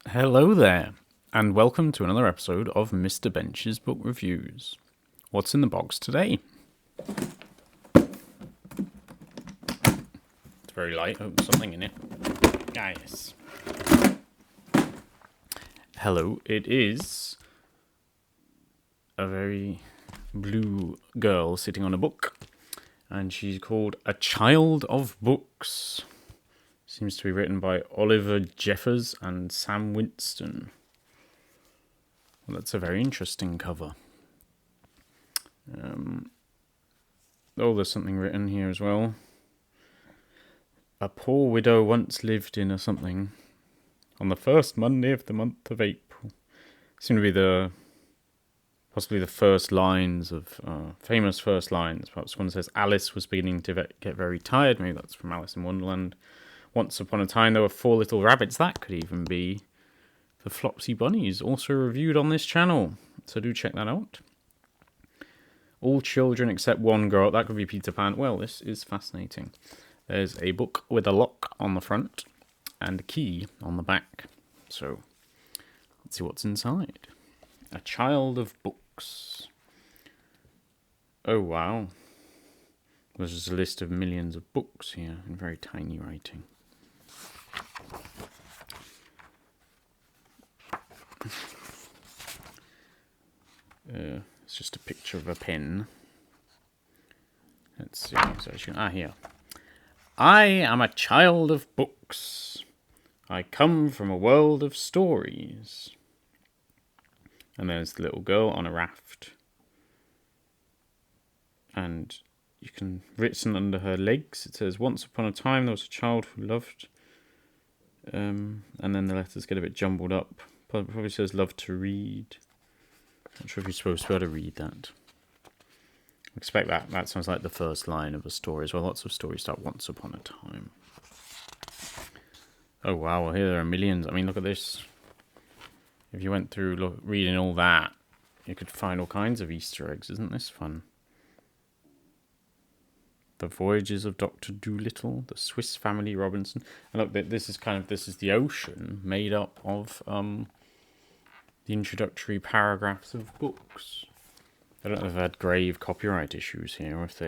Hello there, and welcome to another episode of Mr. Bench's Book Reviews. What's in the box today? It's very light. Oh, there's something in it. Yes. Hello, it is a very blue girl sitting on a book, and she's called A Child of Books. Seems to be written by Oliver Jeffers and Sam Winston. Well, that's a very interesting cover. There's something written here as well. A poor widow once lived in a something on the first Monday of the month of April. Seem to be possibly the first lines of famous first lines. Perhaps one says Alice was beginning to get very tired. Maybe that's from Alice in Wonderland. Once upon a time there were 4 little rabbits. That could even be the Flopsy Bunnies, also reviewed on this channel. So do check that out. All children except one girl. That could be Peter Pan. Well, this is fascinating. There's a book with a lock on the front and a key on the back. So let's see what's inside. A Child of Books. Oh, wow. There's just a list of millions of books here in very tiny writing. It's just a picture of a pen. Let's see. Here. I am a child of books. I come from a world of stories. And there's the little girl on a raft. And you can written under her legs. It says, once upon a time there was a child who loved. And then the letters get a bit jumbled up. Probably says love to read. Not sure if you're supposed to be able to read that. I expect that sounds like the first line of a story as well. Lots of stories start once upon a time. Oh wow, well here there are millions. I mean, look at this. If you went through reading all that, you could find all kinds of Easter eggs. Isn't this fun? The Voyages of Dr. Dolittle, the Swiss Family Robinson. And look, this is the ocean made up of the introductory paragraphs of books. I don't know if they've had grave copyright issues here, or if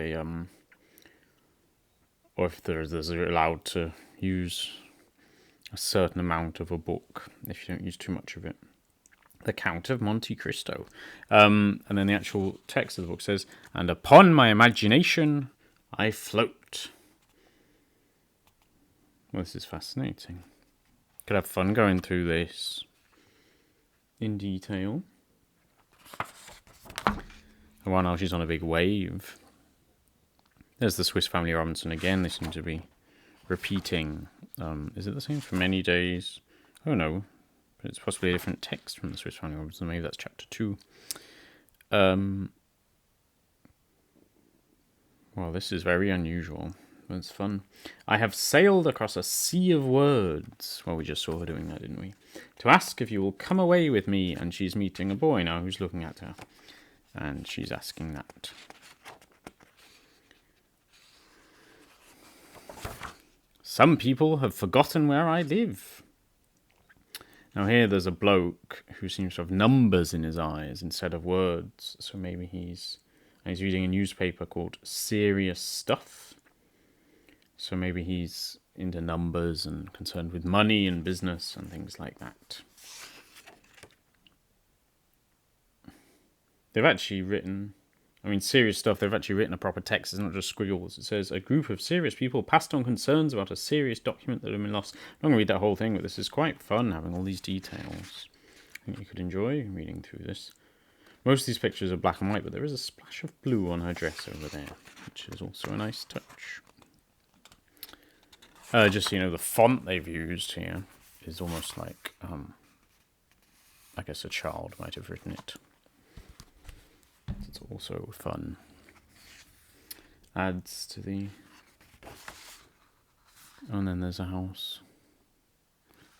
they're allowed to use a certain amount of a book if you don't use too much of it. The Count of Monte Cristo. And then the actual text of the book says, and upon my imagination I float. Well, this is fascinating. Could have fun going through this in detail. And while now she's on a big wave. There's the Swiss Family Robinson again. They seem to be repeating. Is it the same for many days? Oh no. But it's possibly a different text from the Swiss Family Robinson. Maybe that's chapter 2. Well, this is very unusual. It's fun. I have sailed across a sea of words. Well, we just saw her doing that, didn't we? To ask if you will come away with me. And she's meeting a boy now who's looking at her. And she's asking that. Some people have forgotten where I live. Now here there's a bloke who seems to have numbers in his eyes instead of words. So maybe he's reading a newspaper called Serious Stuff. So maybe he's into numbers and concerned with money and business and things like that. They've actually written, Serious Stuff, they've actually written a proper text. It's not just squiggles. It says, a group of serious people passed on concerns about a serious document that had been lost. I'm not going to read that whole thing, but this is quite fun, having all these details. I think you could enjoy reading through this. Most of these pictures are black and white, but there is a splash of blue on her dress over there, which is also a nice touch. Just so you know, the font they've used here is almost like, I guess a child might have written it. It's also fun. Adds to the... Oh, and then there's a house.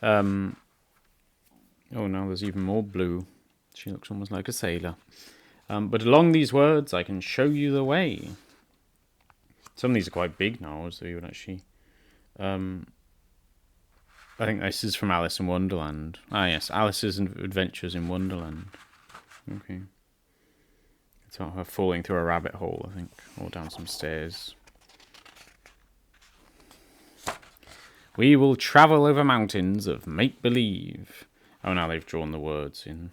Oh, now there's even more blue. She looks almost like a sailor. But along these words, I can show you the way. Some of these are quite big now, so you would actually I think this is from Alice in Wonderland. Ah, yes, Alice's Adventures in Wonderland. Okay. It's about her falling through a rabbit hole, I think, or down some stairs. We will travel over mountains of make-believe. Oh, now they've drawn the words in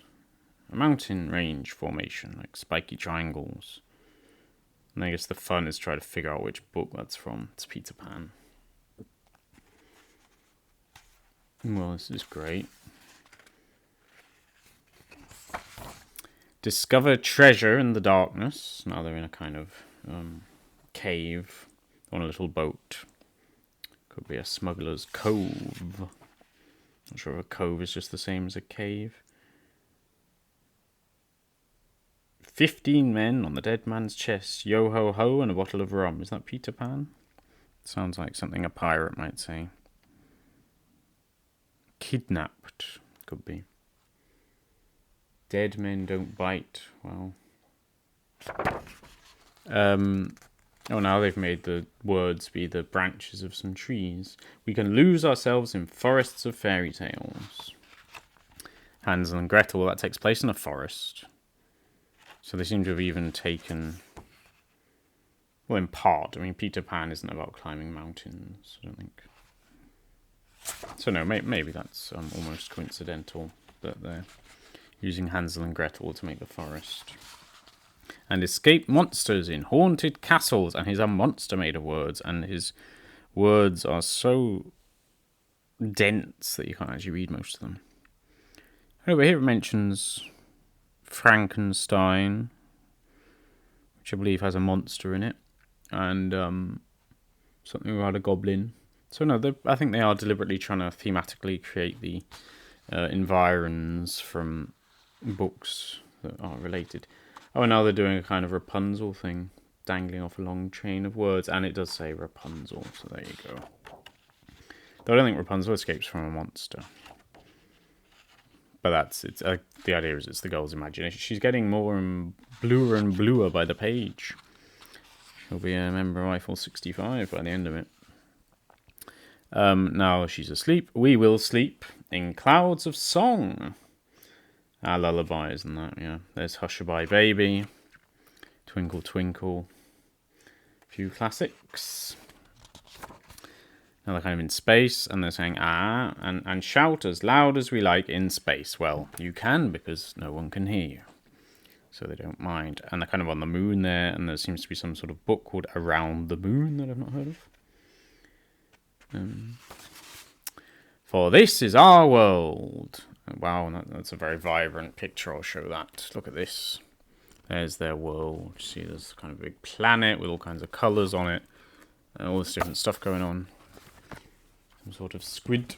a mountain range formation, like spiky triangles. And I guess the fun is trying to figure out which book that's from. It's Peter Pan. Well, this is great. Discover treasure in the darkness. Now they're in a kind of cave on a little boat. Could be a smuggler's cove. Not sure if a cove is just the same as a cave. 15 men on the dead man's chest. Yo ho ho and a bottle of rum. Is that Peter Pan? Sounds like something a pirate might say. Kidnapped. Could be. Dead men don't bite. Well. Oh, now they've made the words be the branches of some trees. We can lose ourselves in forests of fairy tales. Hansel and Gretel, that takes place in a forest. So they seem to have even taken... Well, in part. I mean, Peter Pan isn't about climbing mountains, I don't think. So no, maybe that's almost coincidental that they're using Hansel and Gretel to make the forest. And escape monsters in haunted castles. And he's a monster made of words. And his words are so dense that you can't actually read most of them. Over here it mentions Frankenstein, which I believe has a monster in it. And something about a goblin. So no, I think they are deliberately trying to thematically create the environs from books that are related. Oh, and now they're doing a kind of Rapunzel thing, dangling off a long chain of words, and it does say Rapunzel, so there you go. Though I don't think Rapunzel escapes from a monster. But the idea is it's the girl's imagination. She's getting more and bluer by the page. She'll be a member of Eiffel 65 by the end of it. Now she's asleep. We will sleep in clouds of song. Our lullabies and that, yeah. There's Hushabye Baby, Twinkle Twinkle, a few classics. Now they're kind of in space, and they're saying, and shout as loud as we like in space. Well, you can, because no one can hear you. So they don't mind. And they're kind of on the moon there, and there seems to be some sort of book called Around the Moon that I've not heard of. For this is our world. Wow, that's a very vibrant picture. I'll show that. Look at this. There's their world. See, there's kind of a big planet with all kinds of colours on it. And all this different stuff going on. Some sort of squid.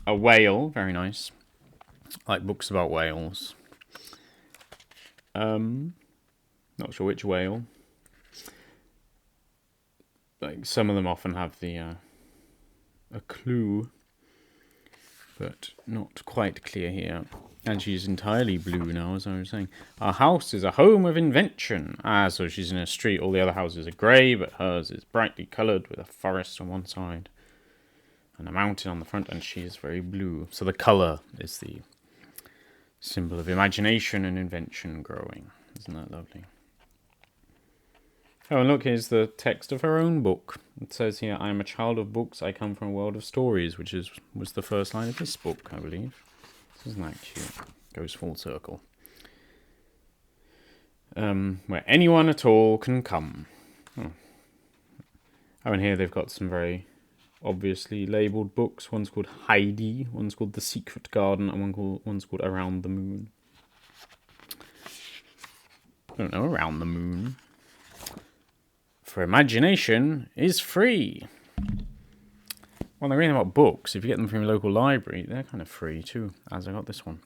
A whale. Very nice. I like books about whales. Not sure which whale. Like, some of them often have the a clue. But not quite clear here. And she's entirely blue now, as I was saying. Our house is a home of invention. So she's in a street. All the other houses are grey, but hers is brightly coloured with a forest on one side. And a mountain on the front, and she is very blue. So the colour is the symbol of imagination and invention growing. Isn't that lovely? Oh, and look, here's the text of her own book. It says here, I am a child of books, I come from a world of stories, which was the first line of this book, I believe. Isn't that cute? Goes full circle. Where anyone at all can come. Oh, and here they've got some very obviously labelled books. One's called Heidi, one's called The Secret Garden, and one's called Around the Moon. I don't know, Around the Moon. For imagination is free. Well, they're reading about books. If you get them from your local library, they're kind of free too, as I got this one.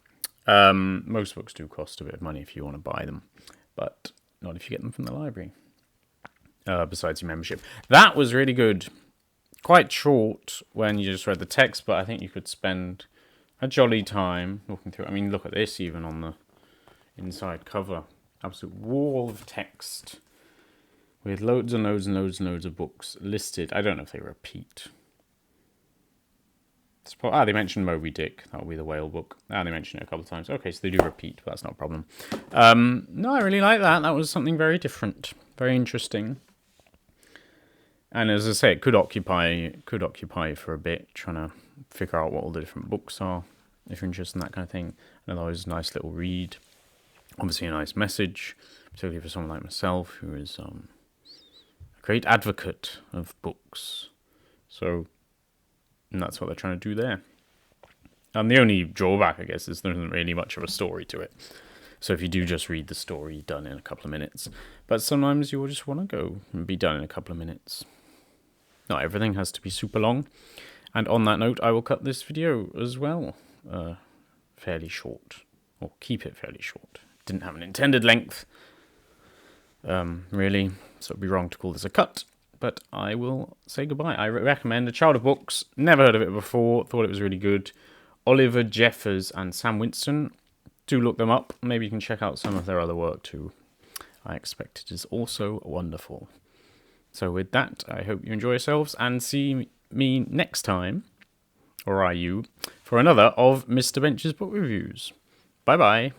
Most books do cost a bit of money if you want to buy them, but not if you get them from the library. Besides your membership. That was really good. Quite short when you just read the text, but I think you could spend a jolly time looking through it. I mean, look at this even on the inside cover. Absolute wall of text. With loads and loads and loads and loads of books listed. I don't know if they repeat. They mentioned Moby Dick. That'll be the whale book. They mentioned it a couple of times. Okay, so they do repeat, but that's not a problem. No, I really like that. That was something very different, very interesting. And as I say, it could occupy for a bit, trying to figure out what all the different books are, if you're interested in that kind of thing. And always a nice little read. Obviously a nice message, particularly for someone like myself, who is a great advocate of books. So, and that's what they're trying to do there. The only drawback, I guess, is there isn't really much of a story to it. So if you do just read the story, done in a couple of minutes. But sometimes you will just want to go and be done in a couple of minutes. Not everything has to be super long. And on that note, I will cut this video as well. Fairly short. Or keep it fairly short. Didn't have an intended length. Really. So it'd be wrong to call this a cut. But I will say goodbye. I recommend A Child of Books. Never heard of it before. Thought it was really good. Oliver Jeffers and Sam Winston. Do look them up. Maybe you can check out some of their other work too. I expect it is also wonderful. So with that, I hope you enjoy yourselves and see me next time, or are you, for another of Mr. Bench's book reviews. Bye bye.